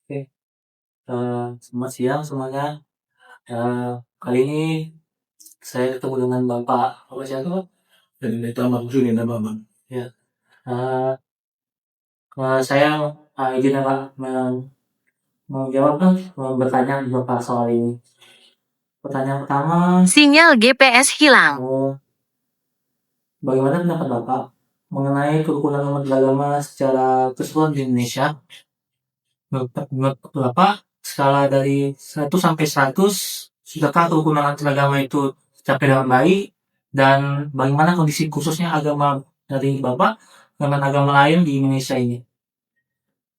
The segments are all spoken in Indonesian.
Oke, selamat siang semuanya. Kali ini saya ketemu dengan Bapak siapa, Pak? Nilai tambah Juni na Bambang. Ya, eee saya, izin ya, Pak, mau jawab kan, mau bertanya Bapak soal ini. Pertanyaan pertama, Sinyal GPS hilang. bagaimana pendapat Bapak mengenai kerukunan umat beragama secara keseluruhan di Indonesia? Menurut Bapak, skala dari 1 sampai 100, sudahkah kerukunan antaragama itu tercapai dengan baik? Dan bagaimana kondisi khususnya agama dari Bapak dengan agama lain di Indonesia ini?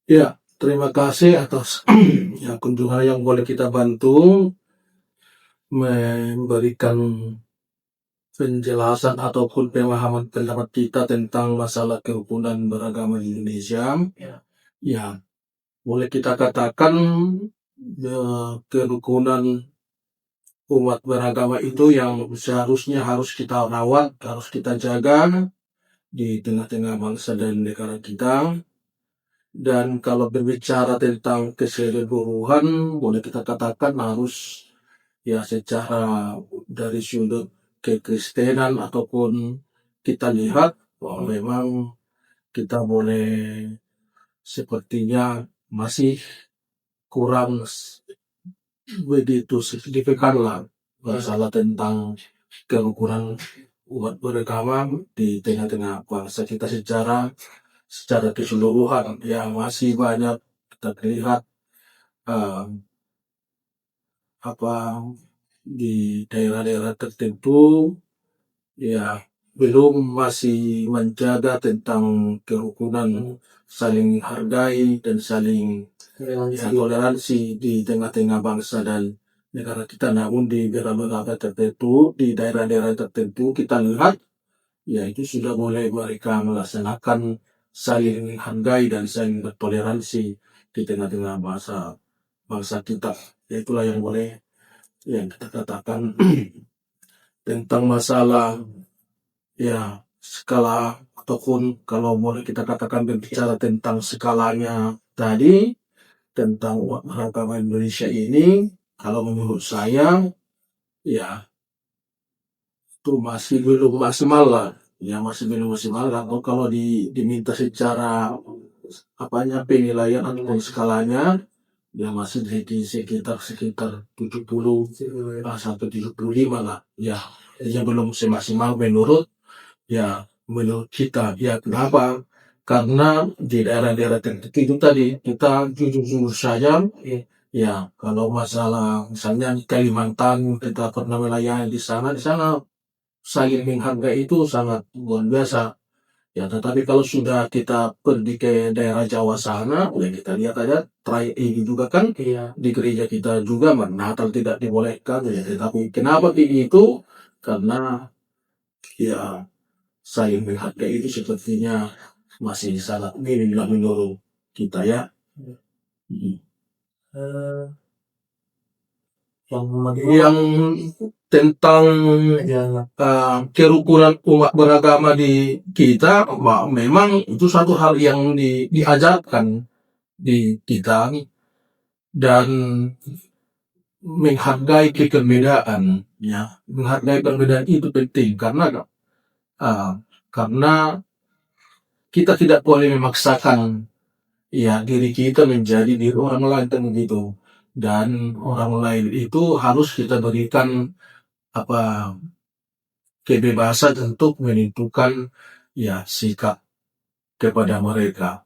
Ya, terima kasih atas ya kunjungan yang boleh kita bantu memberikan penjelasan ataupun pemahaman pendapat kita tentang masalah kerukunan beragama di Indonesia. Ya, boleh kita katakan kerukunan umat beragama itu yang seharusnya harus kita rawat, harus kita jaga di tengah-tengah bangsa dan negara kita. Dan kalau berbicara tentang keseluruhan, boleh kita katakan harus ya secara dari sudut kekristenan ataupun kita lihat bahwa memang kita boleh sepertinya masih kurang begitu signifikan lah masalah tentang kerukunan umat beragama di tengah-tengah bangsa kita secara keseluruhan. Ya masih banyak kita lihat eh, di daerah-daerah tertentu ya belum masih menjaga tentang kerukunan, saling hargai dan saling toleransi di tengah-tengah bangsa dan negara kita. Namun di daerah-daerah tertentu, di daerah-daerah tertentu kita lihat ya itu sudah mulai mereka melaksanakan saling hargai dan saling bertoleransi di tengah-tengah bangsa kita. Ya, itulah yang boleh yang kita katakan tentang masalah ya skala ataupun kalau boleh kita katakan berbicara tentang skalanya tadi tentang agama Indonesia ini, kalau menurut saya ya itu masih belum maksimal lah. Ya masih belum maksimal atau kalau diminta secara penilaian ataupun skalanya ya masih di sekitar 70 sampai 75 lah. Ya, ya belum semaksimal menurut kita. Ya kenapa? Karena di daerah-daerah tertentu itu tadi kita jujur saja ya kalau masalah misalnya di Kalimantan kita pernah melayani di sana saling menghargai itu sangat luar biasa. Ya, tetapi kalau sudah kita pergi ke daerah Jawa sana, ya kita lihat aja terakhir ini juga kan di gereja kita juga Natal tidak dibolehkan. Ya, tetapi kenapa begitu? Karena ya saling menghargai itu sepertinya masih sangat minim lah menurut kita ya. Eh, Yang tentang kerukunan umat beragama di kita, memang itu satu hal yang diajarkan di kita dan menghargai keberbedaan ya menghargai perbedaan itu penting karena kita tidak boleh memaksakan ya diri kita menjadi diri orang lain kan begitu dan orang lain itu harus kita berikan apa kebebasan untuk menentukan ya sikap kepada mereka.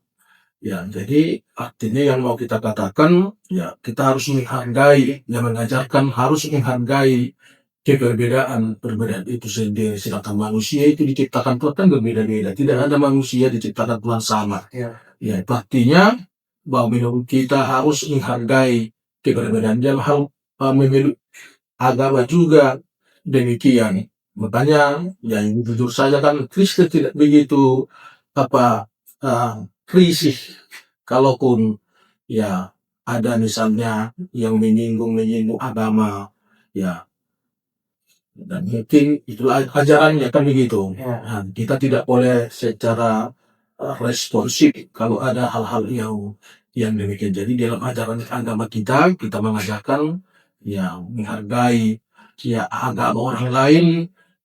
Ya, jadi artinya yang mau kita katakan, ya kita harus menghargai, yang mengajarkan harus menghargai perbedaan itu sendiri. Sedangkan manusia itu diciptakan Tuhan kan berbeda-beda. Tidak ada manusia diciptakan Tuhan sama. Ya, artinya bahwa menurut kita harus menghargai keberbedaan. Dalam hal memilih agama juga demikian. Makanya, ya jujur saja kan Kristen tidak begitu krisis kalaupun ya ada misalnya yang menyinggung agama ya dan mungkin itulah ajarannya kan begitu. Nah, kita tidak boleh secara responsif kalau ada hal-hal yang demikian. Jadi dalam ajaran agama kita mengajarkan ya menghargai ya agama orang lain,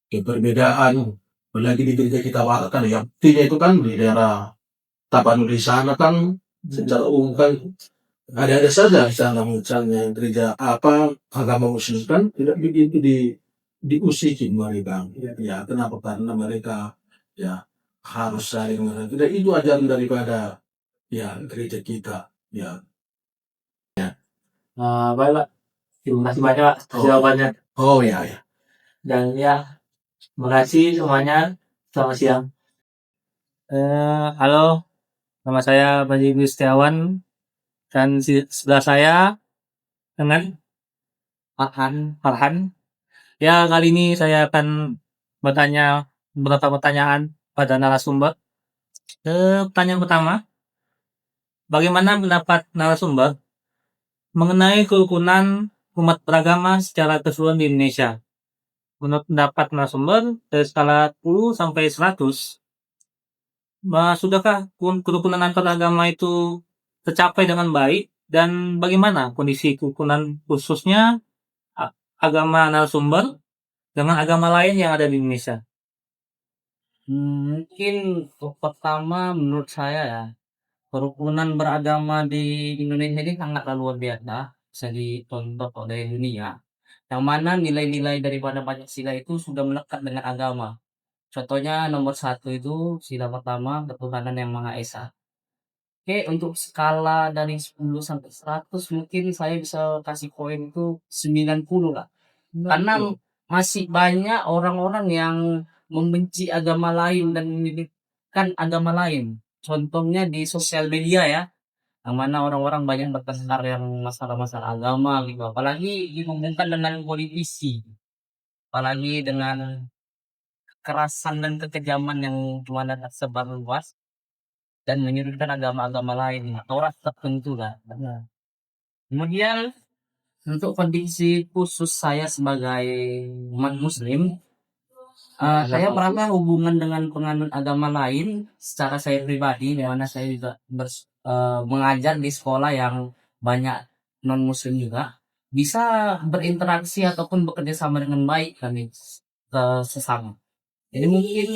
keberbedaan. Apalagi di gereja kita kan ya buktinya itu kan di daerah Tapanuli sana kan secara umum kan ada saja misalnya gereja agama Muslim kan tidak begitu diusiki mereka. Ya kenapa? Karena mereka ya harus saling tidak itu ajaran daripada ya gereja kita ya. Baik Pak, terima kasih banyak Pak atas jawabannya. Oh ya ya. Dan ya, terima kasih semuanya. Selamat siang. Halo, nama saya Panji Gustiawan dan sebelah saya dengan Farhan. Ya, kali ini saya akan bertanya beberapa pertanyaan pada narasumber. Pertanyaan pertama, bagaimana pendapat narasumber mengenai kerukunan umat beragama secara keseluruhan di Indonesia? Menurut pendapat narasumber, dari skala 10 sampai 100, sudahkah kerukunan antar agama itu tercapai dengan baik? Dan bagaimana kondisi kerukunan khususnya agama narasumber dengan agama lain yang ada di Indonesia? Mungkin pertama menurut saya ya, kerukunan beragama di Indonesia ini sangatlah luar biasa, bisa dicontoh oleh dunia. Yang mana nilai-nilai daripada Pancasila itu sudah melekat dengan agama. Contohnya nomor satu itu sila pertama ketuhanan yang Maha Esa. Oke, untuk skala dari 10 sampai 100 mungkin saya bisa kasih poin itu 90 lah. Karena masih banyak orang-orang yang membenci agama lain dan menidikkan agama lain. Contohnya di sosial media ya, yang mana orang-orang banyak bertengkar yang masalah-masalah agama gitu. Apalagi dihubungkan dengan politisi. Apalagi dengan kekerasan dan kekejaman yang mana tersebar luas dan menyudutkan agama-agama lain atau ras tertentu lah. Kemudian untuk kondisi khusus saya sebagai umat muslim, saya merasa hubungan dengan penganut agama lain secara saya pribadi, di mana saya juga mengajar di sekolah yang banyak non muslim juga, bisa berinteraksi ataupun bekerja sama dengan baik kami sesama. Jadi mungkin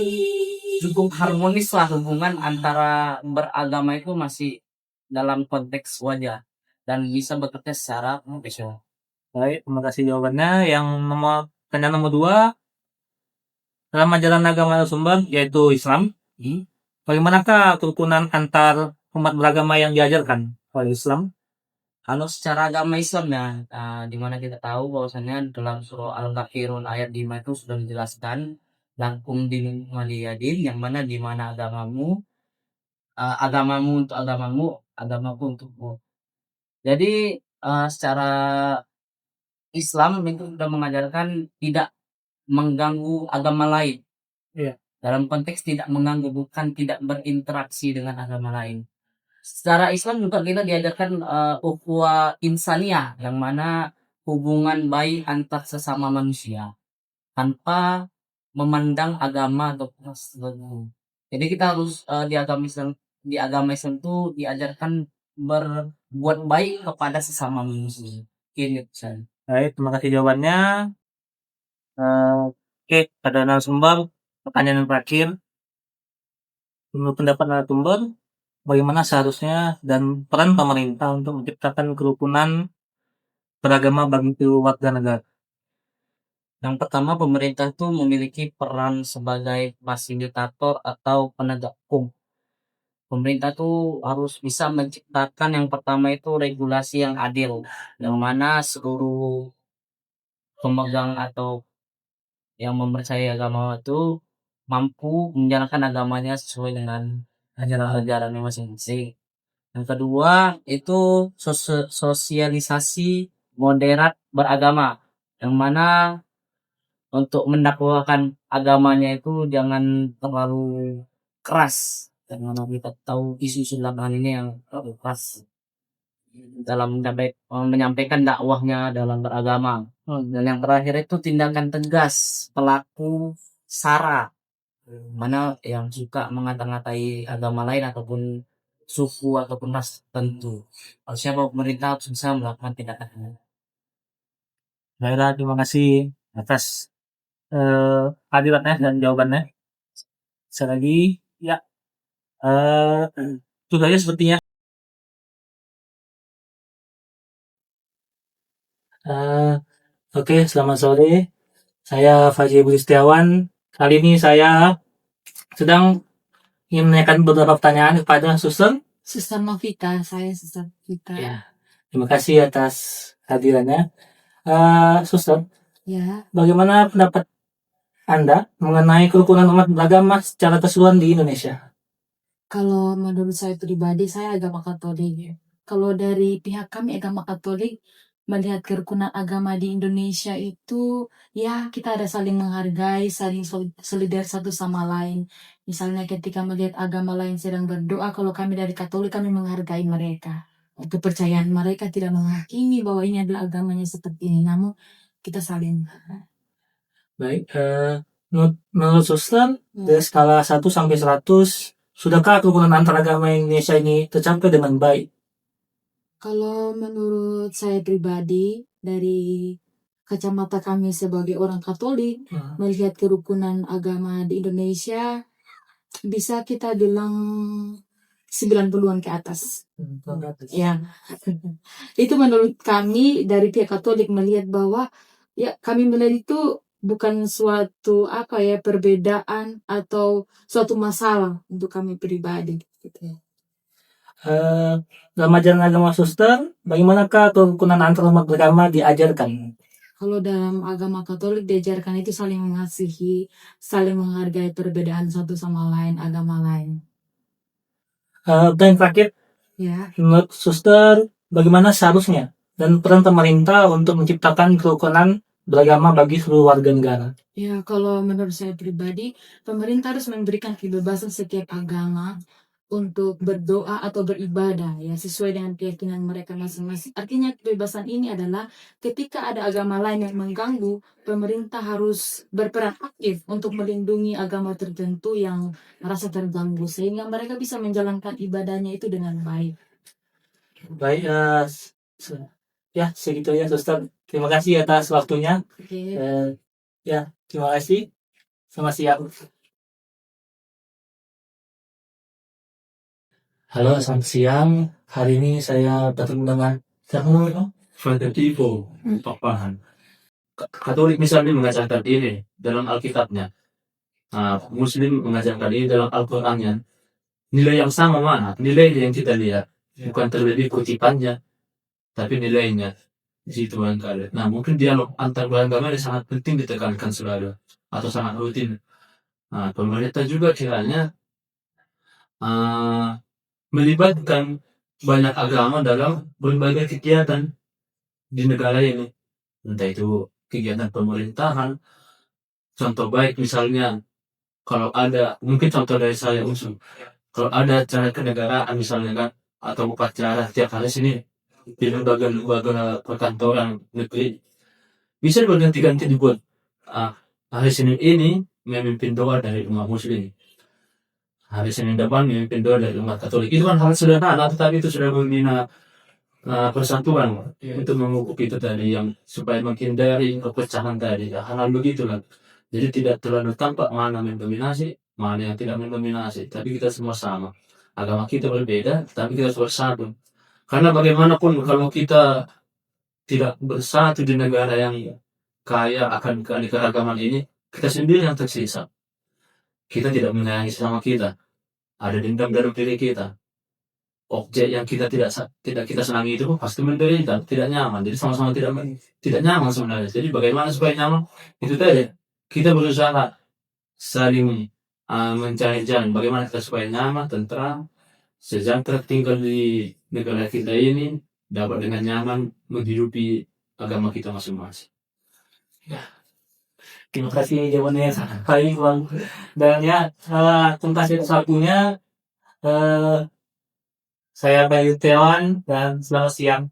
cukup harmonis lah hubungan antara beragama itu masih dalam konteks wajar dan bisa bekerja secara profesional. Baik, terima kasih jawabannya. Yang pertanyaan nomor 2, dalam ajaran agama narasumber yaitu Islam, bagaimanakah kerukunan antar umat beragama yang diajarkan oleh Islam? Kalau secara agama Islam ya, di mana kita tahu bahwasanya dalam surah Al-Kafirun ayat 5 itu sudah dijelaskan lakum dinun waliyadin, yang mana di mana agamamu untuk agamamu, agamaku untukmu. Jadi secara Islam itu sudah mengajarkan tidak mengganggu agama lain. Iya. Dalam konteks tidak mengganggu, bukan tidak berinteraksi dengan agama lain. Secara Islam juga kita diajarkan ukhuwah insaniyah, yang mana hubungan baik antar sesama manusia tanpa memandang agama atau ras tertentu. Jadi kita harus di agama Islam itu diajarkan berbuat baik kepada sesama manusia. Ini saya. Baik, terima kasih jawabannya. Oke, pada narasumber, pertanyaan yang terakhir. Menurut pendapat narasumber, bagaimana seharusnya dan peran pemerintah untuk menciptakan kerukunan beragama bagi seluruh warga negara? Yang pertama, pemerintah itu memiliki peran sebagai fasilitator atau penegak hukum. Pemerintah itu harus bisa menciptakan yang pertama itu regulasi yang adil, yang mana seluruh pemegang atau yang mempercayai agama itu mampu menjalankan agamanya sesuai dengan ajaran-ajarannya masing-masing. Yang kedua itu sosialisasi moderat beragama, yang mana untuk mendakwakan agamanya itu jangan terlalu keras, karena kita tahu isu-isu belakangan ini yang terlalu keras dalam menyampaikan dakwahnya dalam beragama. Dan yang terakhir itu tindakan tegas pelaku SARA, mana yang suka mengata-ngatai agama lain ataupun suku ataupun ras tertentu. Harusnya pemerintah harus bisa melakukan tindakan ini. Baiklah, terima kasih atas hadirannya dan jawabannya. Sekali lagi, ya, itu saja sepertinya. Oke, selamat sore. Saya Fajri Budi Setiawan. Kali ini saya sedang ingin menanyakan beberapa pertanyaan kepada Suster. Suster Novita, saya Suster Novita. Ya, terima kasih atas hadirannya. Suster, Ya, bagaimana pendapat Anda mengenai kerukunan umat beragama secara keseluruhan di Indonesia? kalau menurut saya pribadi, saya agama Katolik. Kalau dari pihak kami agama Katolik, melihat kerukunan agama di Indonesia itu, ya kita ada saling menghargai, saling solidar satu sama lain. Misalnya ketika melihat agama lain sedang berdoa, kalau kami dari Katolik, kami menghargai mereka. Kepercayaan mereka tidak menghakimi bahwa ini adalah agamanya seperti ini, namun kita saling. Baik, menurut Suster, dari skala 1 sampai 100, sudahkah kerukunan antaragama Indonesia ini tercapai dengan baik? Kalau menurut saya pribadi, dari kacamata kami sebagai orang Katolik, melihat kerukunan agama di Indonesia, bisa kita bilang 90-an ke atas. Ya, itu menurut kami dari pihak Katolik melihat bahwa ya kami melihat itu bukan suatu perbedaan atau suatu masalah untuk kami pribadi. Gitu ya. Dalam ajaran agama Suster, bagaimanakah kerukunan antar umat beragama diajarkan? Kalau dalam agama Katolik diajarkan itu saling mengasihi, saling menghargai perbedaan satu sama lain, agama lain. Dan terakhir, Ya, menurut Suster, bagaimana seharusnya dan peran pemerintah untuk menciptakan kerukunan beragama bagi seluruh warga negara? ya kalau menurut saya pribadi, pemerintah harus memberikan kebebasan setiap agama untuk berdoa atau beribadah ya sesuai dengan keyakinan mereka masing-masing. Artinya kebebasan ini adalah ketika ada agama lain yang mengganggu, pemerintah harus berperan aktif untuk melindungi agama tertentu yang merasa terganggu sehingga mereka bisa menjalankan ibadahnya itu dengan baik. Baik, ya segitu ya Suster. Terima kasih atas waktunya. Oke. Ya, terima kasih. Selamat siang. Halo, selamat siang. Hari ini saya bertemu dengan Federativo, papahan. Katolik misalnya mengajarkan ini dalam Alkitabnya. Muslim mengajarkan ini dalam Al-Qurannya. Nilai yang sama mana? Nilai yang kita lihat. Bukan terlebih kutipannya, tapi nilainya. Di situ barangkali. Nah, mungkin dialog antar beragama ini sangat penting ditekankan selalu. Atau sangat rutin. Pemerintah juga kiranya melibatkan banyak agama dalam berbagai kegiatan di negara ini. Entah itu kegiatan pemerintahan. Contoh baik misalnya, kalau ada, mungkin contoh dari saya usul, kalau ada acara kenegaraan misalnya kan, atau upacara tiap hari sini, di lembaga perkantoran negeri, bisa berganti-ganti dibuat. Hari Senin ini memimpin doa dari umat muslim. Hari Senin depan memimpin doa dari umat Katolik. Itu kan hal sederhana, tetapi itu sudah membina persatuan untuk mengukur itu tadi yang supaya menghindari perpecahan tadi. Hal-hal begitulah. Jadi tidak terlalu tampak mana mendominasi, mana yang tidak mendominasi. Tapi kita semua sama. Agama kita berbeda, tapi kita harus bersatu. Karena bagaimanapun kalau kita tidak bersatu di negara yang kaya akan keanekaragaman ini, kita sendiri yang tersisa. Kita tidak menyayangi sesama kita. Ada dendam dalam diri kita. Objek yang kita tidak kita senangi itu pasti menderita, tidak nyaman. Jadi sama-sama tidak nyaman sebenarnya. Jadi bagaimana supaya nyaman? Itu tadi. Kita berusaha saling mencari jalan bagaimana kita supaya nyaman, tentram, sejahtera tinggal di negara kita ini, dapat dengan nyaman menghidupi agama kita masing-masing. Terima kasih jawabannya sangat baik Bang. Dan ya, terima kasih atas waktunya. Saya Bayu Tewan dan selamat siang.